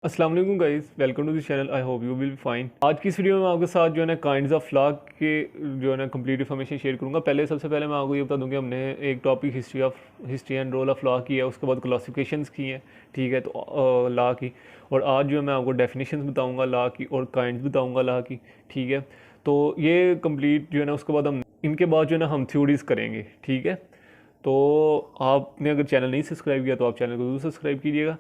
अस्सलाम वालेकुम guys, welcome to this channel. I hope you will be fine. आज की इस वीडियो में मैं आपके साथ जो है ना काइंड्स ऑफ लॉ के जो है ना कंप्लीट इन्फॉर्मेशन शेयर करूंगा। सबसे पहले मैं आपको ये बता दूं कि हमने एक topic history and role of law की है, उसके बाद क्लासिफिकेशंस की हैं, ठीक है, तो लॉ की। और आज जो है मैं आपको डेफिनेशंस बताऊँगा लॉ की और काइंड्स बताऊँगा लॉ की, ठीक है। तो ये कंप्लीट जो है ना उसके बाद हम इनके बाद जो है ना हम थ्योरीज करेंगे, ठीक है। तो आपने अगर चैनल नहीं सब्सक्राइब किया तो आप चैनल को ज़रूर सब्सक्राइब कीजिएगा।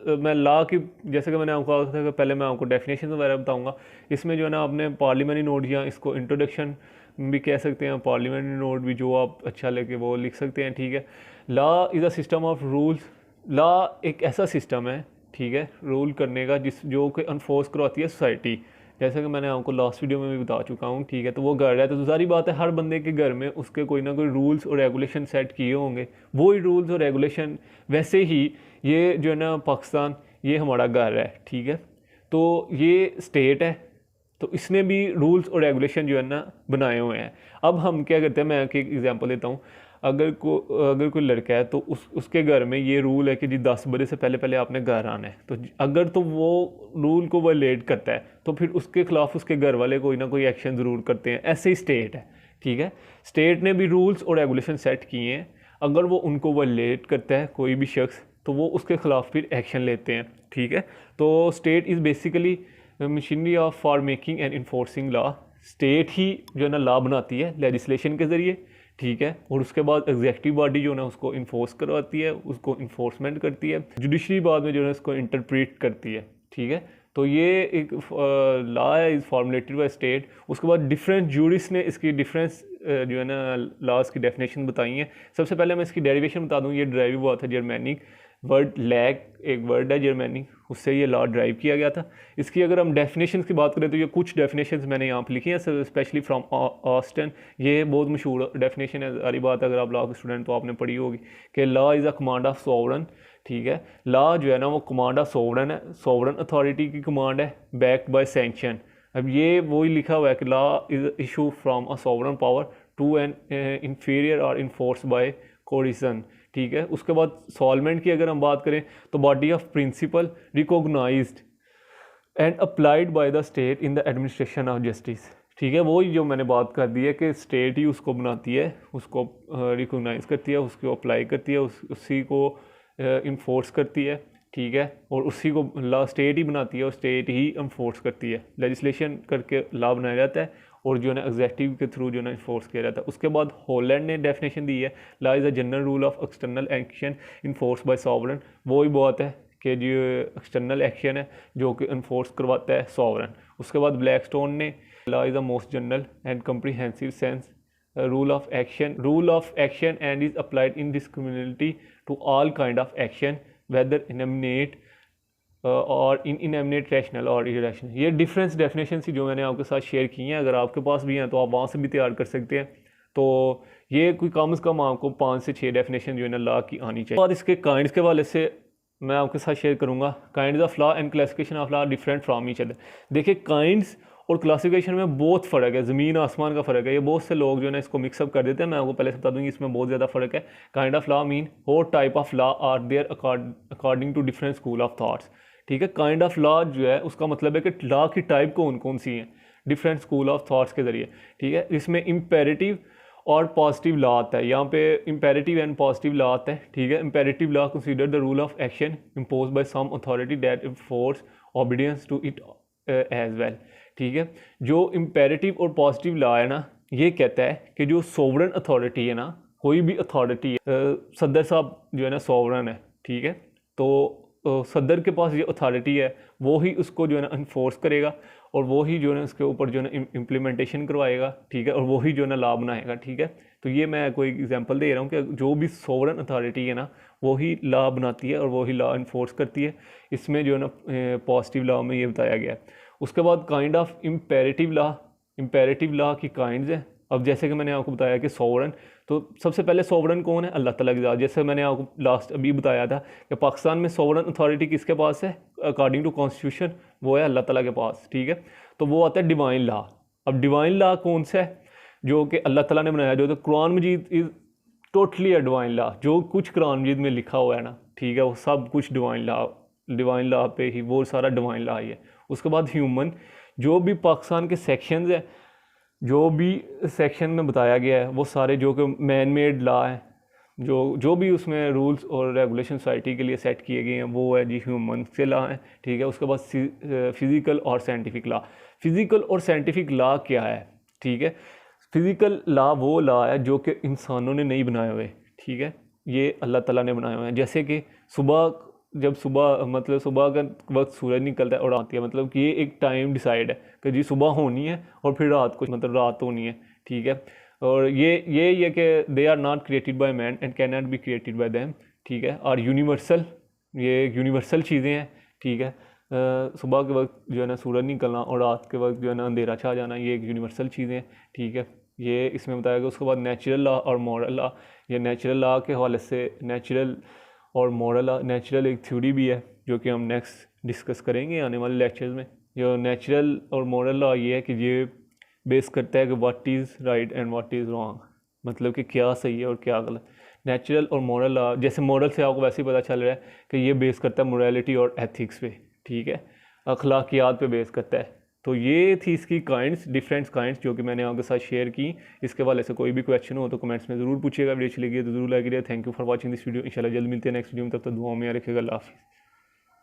मैं लॉ की, जैसे कि मैंने आपको कहा था कि पहले मैं आपको डेफिनेशन वगैरह बताऊंगा। इसमें जो है ना आपने पार्लियामेंट्री नोट या इसको इंट्रोडक्शन भी कह सकते हैं, पार्लियामेंट्री नोट भी जो आप अच्छा लेके वो लिख सकते हैं, ठीक है। Law is a system of rules. Law एक ऐसा सिस्टम है, ठीक है, रूल करने का जो कि अनफोर्स करवाती है सोसाइटी। जैसे कि मैंने आपको लास्ट वीडियो में भी बता चुका हूँ, ठीक है। तो वो घर है तो सारी बात है, हर बंदे के घर में उसके कोई ना कोई रूल्स और रेगुलेशन सेट किए होंगे। वो ही रूल्स और रेगुलेशन, वैसे ही ये जो है ना पाकिस्तान, ये हमारा घर है, ठीक है। तो ये स्टेट है, तो इसने भी रूल्स और रेगुलेशन जो है ना बनाए हुए हैं। अब हम क्या करते हैं, मैं एक एग्जांपल देता हूँ। अगर कोई लड़का है तो उसके घर में ये रूल है कि जी 10 बजे से पहले पहले आपने घर आना है। तो अगर तो वो रूल को वायलेट करता है तो फिर उसके खिलाफ उसके घर वाले कोई ना कोई एक्शन ज़रूर करते हैं। ऐसे ही स्टेट है, ठीक है। स्टेट ने भी रूल्स और रेगुलेशन सेट किए हैं, अगर वो उनको वायलेट करता है कोई भी शख्स तो वो उसके खिलाफ फिर एक्शन लेते हैं, ठीक है। तो state is basically machinery of for making and enforcing law. State ही जो है ना लॉ बनाती है लेजिस्लेशन के ज़रिए, ठीक है। और उसके बाद एग्जेक्टिव बॉडी जो है ना उसको इन्फोर्स करवाती है, उसको इन्फोर्समेंट करती है। जुडिशरी बाद में जो है उसको इंटरप्रेट करती है, ठीक है। तो ये एक लॉ है, इज़ फॉर्मुलेटेड बाय स्टेट। उसके बाद डिफरेंट जूरिस्ट ने इसकी डिफरेंस जो है ना लॉज की डेफिनेशन बताई हैं। सबसे पहले मैं इसकी डेरिवेशन बता दूँ। ये ड्राइव हुआ था जर्मैनिक वर्ड लैग, एक वर्ड है जर्मैनिक, उससे ये लॉ ड्राइव किया गया था। इसकी अगर हम डेफिनेशन की बात करें तो ये कुछ डेफिनेशन मैंने यहाँ पर लिखी हैं, स्पेशली फ्रॉम ऑस्टन। ये बहुत मशहूर डेफिनेशन है, सारी बात अगर आप लॉ के स्टूडेंट तो आपने पढ़ी होगी कि law is a command of sovereign, ठीक है। लॉ जो है ना वो कमांड ऑफ सोवरन है, सोवरन अथॉरिटी की कमांड है, बैक्ड बाय सैंक्शन। अब ये वही लिखा हुआ है कि law is issue from a sovereign power to an inferior और इन्फोर्स बाय कोरिजन, ठीक है। उसके बाद सॉल्वमेंट की अगर हम बात करें तो body of principle recognized and applied by the state in the administration of justice, ठीक है। वही जो मैंने बात कर दी है कि स्टेट ही उसको बनाती है, उसको रिकॉग्नाइज करती है, उसको अप्लाई करती है, उसी को इन्फोर्स करती है, ठीक है। और उसी को लॉ स्टेट ही बनाती है और स्टेट ही इन्फोर्स करती है। लेजिस्लेशन करके लॉ बनाया जाता है और जो है ना एग्जेक्टिव के थ्रू जो है ना इन्फोर्स किया जाता है। उसके बाद हॉलैंड ने डेफिनेशन दी है, law is a general rule of external action enforce by sovereign. वो ही बात है कि जो एक्सटर्नल एक्शन है जो कि इन्फोर्स करवाता है सॉवरन। उसके बाद ब्लैकस्टोन ने law is the most general and comprehensive sense rule of action and is applied indiscriminately to all kind of action whether inanimate or inanimate rational or irrational. ये difference definition थी जो मैंने आपके साथ share की हैं। अगर आपके पास भी हैं तो आप वहाँ से भी तैयार कर सकते हैं। तो ये कोई कम से कम आपको 5 से 6 डेफिनेशन जो है ना लॉ की आनी चाहिए। और इसके काइंड्स के वाले से मैं आपके साथ शेयर करूँगा। Kinds of law and classification of law different from each other. देखिए, काइंड्स और क्लासिफिकेशन में बहुत फ़र्क है, ज़मीन आसमान का फ़र्क है। ये बहुत से लोग जो है ना इसको मिक्सअप कर देते हैं। मैं आपको पहले से बता दूँ इसमें बहुत ज़्यादा फ़र्क है। काइंड ऑफ लॉ मीन और type of law are there according to different school of thoughts, ठीक है। काइंड ऑफ लॉ जो है उसका मतलब है कि लॉ की टाइप कौन कौन सी हैं, डिफरेंट स्कूल ऑफ थाट्स के ज़रिए, ठीक है। इसमें इम्पेरेटिव और पॉजिटिव लॉ आता है। यहाँ पे इम्पेरेटिव एंड पॉजिटिव लॉ आता है, ठीक है। Imperative law consider the rule of action impose by some authority that enforce obedience to it as well, ठीक है। जो इम्पेरेटिव और पॉजिटिव लॉ है ना, ये कहता है कि जो सोवरन अथॉरिटी है ना, कोई भी अथॉरिटी है, सदर साहब जो है ना सोवरन है, ठीक है। तो सदर के पास ये अथॉरिटी है, वो ही उसको जो है ना इन्फोर्स करेगा और वो ही जो है ना उसके ऊपर जो है ना इम्प्लीमेंटेशन करवाएगा, ठीक है। और वो ही जो है ना लॉ बनाएगा, ठीक है। तो ये मैं कोई एग्जांपल दे रहा हूँ कि जो भी सोवरन अथॉरिटी है ना वो ही लॉ बनाती है और वो ही लॉ इन्फोर्स करती है। इसमें जो है ना पॉजिटिव लॉ में ये बताया गया है। उसके बाद काइंड ऑफ इम्पेरेटिव लॉ की काइंड्स हैं। अब जैसे कि मैंने आपको बताया कि सोवरन, तो सबसे पहले सोवरन कौन है? अल्लाह ताला की ज़ात। जैसे मैंने आपको लास्ट अभी बताया था कि पाकिस्तान में सोवरन अथॉरिटी किसके पास है अकॉर्डिंग टू कॉन्स्टिट्यूशन? वो है अल्लाह ताला के पास, ठीक है। तो वो आता है डिवाइन लॉ। अब डिवाइन लॉ कौन सा है? जो कि अल्लाह ताला ने बनाया, जो तो Quran Majeed is totally a divine law. जो कुछ कुरान मजीद में लिखा हुआ है ना, ठीक है, वो सब कुछ डिवाइन लॉ डिवाइन लॉ पे ही, वो सारा डिवाइन लॉ ही है। उसके बाद ह्यूमन, जो भी पाकिस्तान के सेक्शंस हैं, जो भी सेक्शन में बताया गया है वो सारे जो कि मैन मेड लॉ है, जो भी उसमें रूल्स और रेगुलेशन सोसाइटी के लिए सेट किए गए हैं वो है जी ह्यूमन के लॉ हैं, ठीक है। उसके बाद फिज़िकल और साइंटिफिक लॉ। फिज़िकल और साइंटिफिक लॉ क्या है, ठीक है। फिज़िकल लॉ वो लॉ है जो कि इंसानों ने नहीं बनाए हुए, ठीक है, ये अल्लाह ताला ने बनाए हुए हैं। जैसे कि जब सुबह का वक्त सूरज निकलता है और आती है, मतलब कि ये एक टाइम डिसाइड है कि जी सुबह होनी है और फिर रात को, मतलब रात होनी है, ठीक है। और ये कि they are not created by man and can not be created by them, ठीक है। और यूनिवर्सल, ये यूनिवर्सल चीज़ें हैं, ठीक है। सुबह के वक्त जो है ना सूरज निकलना और रात के वक्त जो है ना अंधेरा छा जाना, ये एक यूनिवर्सल चीज़ें हैं, ठीक है। ये इसमें बताया गया। उसके बाद नेचुरल लॉ और मॉरल लॉ। ये नेचुरल लॉ के हवाले से नेचुरल और मॉरल लॉ, नेचुरल एक थ्योरी भी है जो कि हम नेक्स्ट डिस्कस करेंगे आने वाले लेक्चर्स में। जो नेचुरल और मॉरल लॉ ये है कि ये बेस करता है कि what is right and what is wrong, मतलब कि क्या सही है और क्या गलत। नेचुरल और मॉरल लॉ, जैसे मॉरल से आपको वैसे ही पता चल रहा है कि ये बेस करता है मोरालिटी और एथिक्स पे, ठीक है, अखलाकियात पे बेस करता है। तो ये थी इसकी काइंड्स, डिफरेंट काइंड्स जो कि मैंने आपके साथ शेयर की। इसके वाले से कोई भी क्वेश्चन हो तो कमेंट्स में ज़रूर पूछिएगा। वीडियो अच्छी लगी तो ज़रूर लाइक करिए। Thank you for watching this video. इंशाल्लाह जल्द मिलते हैं नेक्स्ट वीडियो में, तब तक दुआ में रखिएगा। अल्लाह हाफिज़।